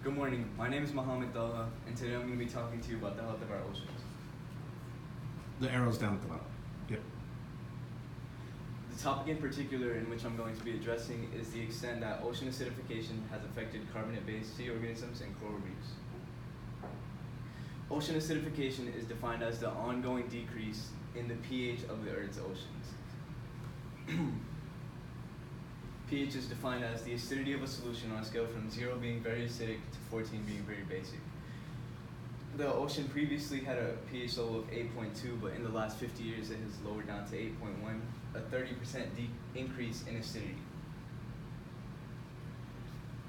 Good morning. My name is Mohammed Dalha, and today I'm going to be talking to you about the health of our oceans. The arrow's down at the bottom. Yep. The topic in particular in which I'm going to be addressing is the extent that ocean acidification has affected carbonate-based sea organisms and coral reefs. Ocean acidification is defined as the ongoing decrease in the pH of the Earth's oceans. pH is defined as the acidity of a solution on a scale from 0 being very acidic to 14 being very basic. The ocean previously had a pH level of 8.2, but in the last 50 years it has lowered down to 8.1, a 30% increase in acidity.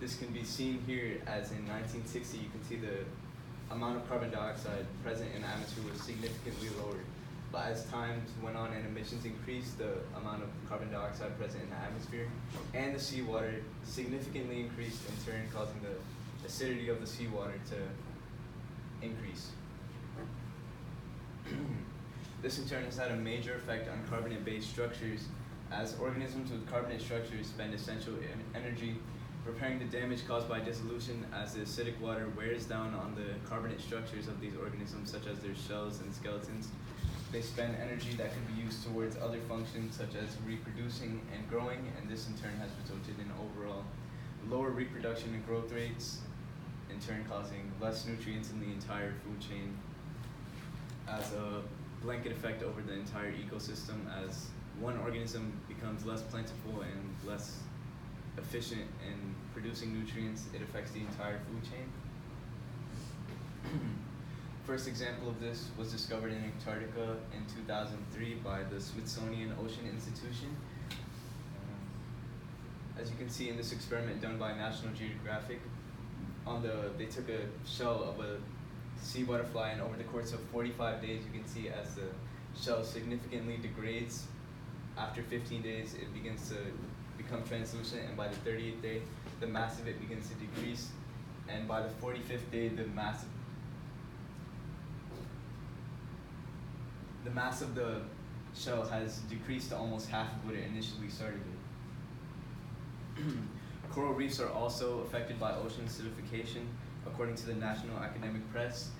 This can be seen here as in 1960, you can see the amount of carbon dioxide present in the atmosphere was significantly lowered. But as time went on and emissions increased, the amount of carbon dioxide present in the atmosphere and the seawater significantly increased, in turn causing the acidity of the seawater to increase. This in turn has had a major effect on carbonate-based structures, as organisms with carbonate structures spend essential energy repairing the damage caused by dissolution as the acidic water wears down on the carbonate structures of these organisms, such as their shells and skeletons. They spend energy that can be used towards other functions such as reproducing and growing, and this in turn has resulted in overall lower reproduction and growth rates, in turn causing less nutrients in the entire food chain as a blanket effect over the entire ecosystem. As one organism becomes less plentiful and less efficient in producing nutrients, it affects the entire food chain. First example of this was discovered in Antarctica in 2003 by the Smithsonian Ocean Institution. As you can see in this experiment done by National Geographic, they took a shell of a sea butterfly, and over the course of 45 days you can see as the shell significantly degrades. After 15 days it begins to become translucent, and by the 30th day the mass of it begins to decrease, and by the 45th day the mass of the shell has decreased to almost half of what it initially started with. Coral reefs are also affected by ocean acidification. According to the National Academic Press,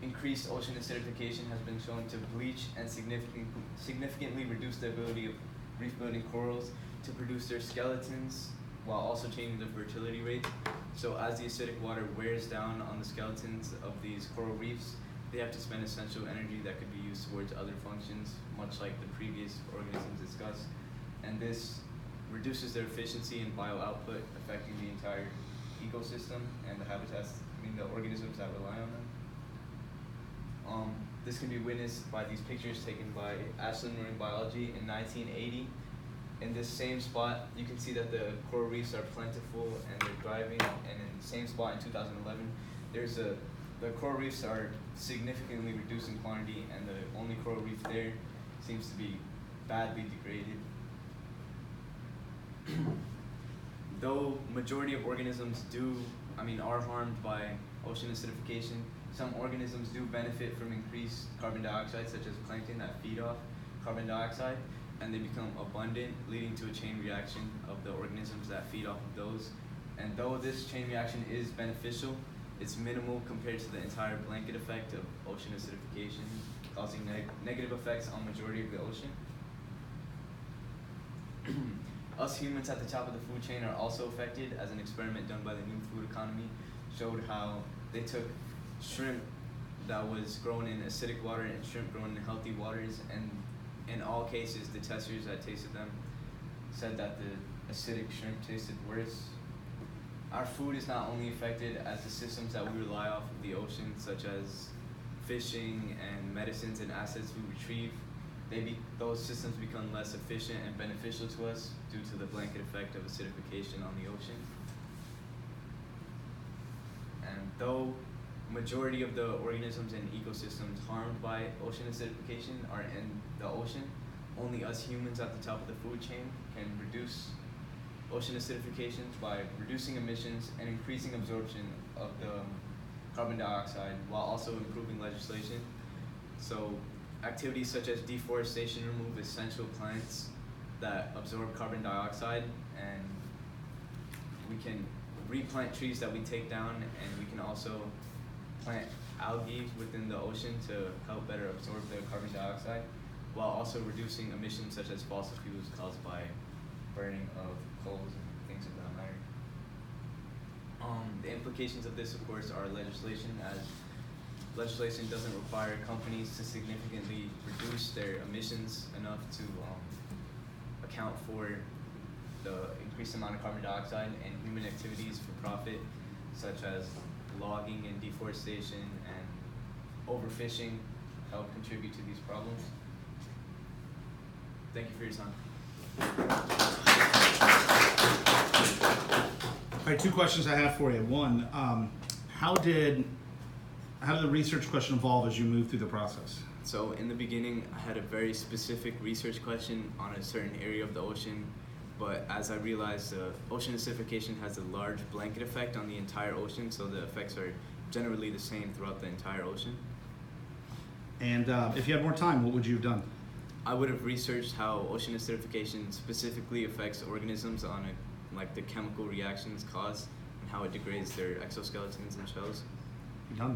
increased ocean acidification has been shown to bleach and significantly reduce the ability of reef-building corals to produce their skeletons, while also changing the fertility rate. So as the acidic water wears down on the skeletons of these coral reefs, they have to spend essential energy that could be used towards other functions, much like the previous organisms discussed. And this reduces their efficiency and bio output, affecting the entire ecosystem and the habitats, the organisms that rely on them. This can be witnessed by these pictures taken by Ashland Marine Biology in 1980. In this same spot, you can see that the coral reefs are plentiful and they're thriving, and in the same spot in 2011, the coral reefs are significantly reduced in quantity, and the only coral reef there seems to be badly degraded. Though majority of organisms are harmed by ocean acidification, some organisms do benefit from increased carbon dioxide, such as plankton that feed off carbon dioxide, and they become abundant, leading to a chain reaction of the organisms that feed off of those. And though this chain reaction is beneficial, it's minimal compared to the entire blanket effect of ocean acidification, causing negative effects on majority of the ocean. Us humans at the top of the food chain are also affected, as an experiment done by the New Food Economy showed how they took shrimp that was grown in acidic water and shrimp grown in healthy waters, and in all cases the testers that tasted them said that the acidic shrimp tasted worse. Our food is not only affected as the systems that we rely off of the ocean, such as fishing and medicines and assets we retrieve, those systems become less efficient and beneficial to us due to the blanket effect of acidification on the ocean. And though majority of the organisms and ecosystems harmed by ocean acidification are in the ocean, only us humans at the top of the food chain can reduce ocean acidification by reducing emissions and increasing absorption of the carbon dioxide, while also improving legislation. So activities such as deforestation remove essential plants that absorb carbon dioxide, and we can replant trees that we take down, and we can also plant algae within the ocean to help better absorb the carbon dioxide, while also reducing emissions such as fossil fuels caused by burning of coals and things of that matter. The implications of this, of course, are legislation, as legislation doesn't require companies to significantly reduce their emissions enough to account for the increased amount of carbon dioxide, and human activities for profit, such as logging and deforestation and overfishing, help contribute to these problems. Thank you for your time. All right, two questions I have for you. One, how did the research question evolve as you moved through the process? So in the beginning, I had a very specific research question on a certain area of the ocean, but as I realized, ocean acidification has a large blanket effect on the entire ocean, so the effects are generally the same throughout the entire ocean. And if you had more time, what would you have done? I would have researched how ocean acidification specifically affects organisms on like the chemical reactions caused and how it degrades their exoskeletons and shells.